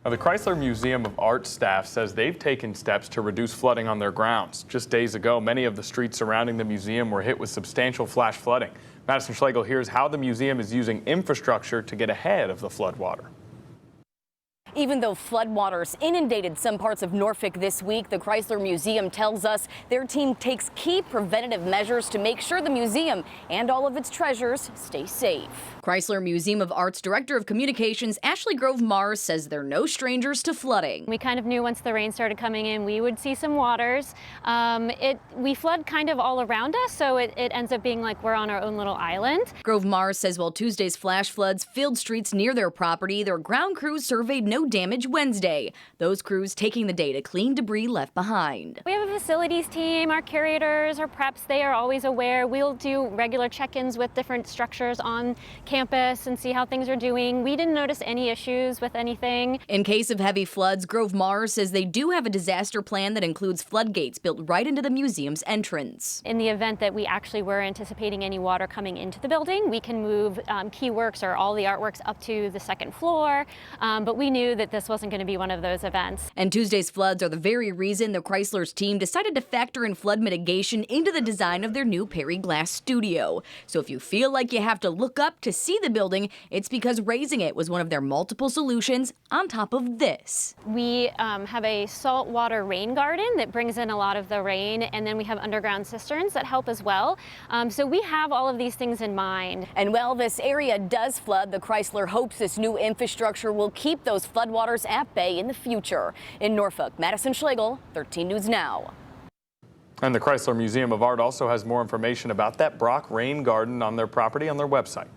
Now, the Chrysler Museum of Art staff says they've taken steps to reduce flooding on their grounds. Just days ago, many of the streets surrounding the museum were hit with substantial flash flooding. Madison Schlegel hears how the museum is using infrastructure to get ahead of the floodwater. Even though floodwaters inundated some parts of Norfolk this week, the Chrysler Museum tells us their team takes key preventative measures to make sure the museum and all of its treasures stay safe. Chrysler Museum of Art's Director of Communications, Ashley Grove Mars, says they're no strangers to flooding. We kind of knew once the rain started coming in, we would see some waters. We flood kind of all around us, so it ends up being like we're on our own little island. Grove Mars says while Tuesday's flash floods filled streets near their property, their ground crews surveyed no damage Wednesday. Those crews taking the day to clean debris left behind. We have a facilities team, our curators, our preps, they are always aware. We'll do regular check-ins with different structures on campus and see how things are doing. We didn't notice any issues with anything. In case of heavy floods, Grove Mars says they do have a disaster plan that includes floodgates built right into the museum's entrance. In the event that we actually were anticipating any water coming into the building, we can move key works or all the artworks up to the second floor, but we knew that this wasn't going to be one of those events. And Tuesday's floods are the very reason the Chrysler's team decided to factor in flood mitigation into the design of their new Perry Glass studio. So if you feel like you have to look up to see the building, it's because raising it was one of their multiple solutions on top of this. We have a saltwater rain garden that brings in a lot of the rain, and then we have underground cisterns that help as well. So we have all of these things in mind. And while this area does flood, the Chrysler hopes this new infrastructure will keep those floodwaters at bay in the future. In Norfolk, Madison Schlegel, 13 News Now. And the Chrysler Museum of Art also has more information about that Brock Rain Garden on their property on their website.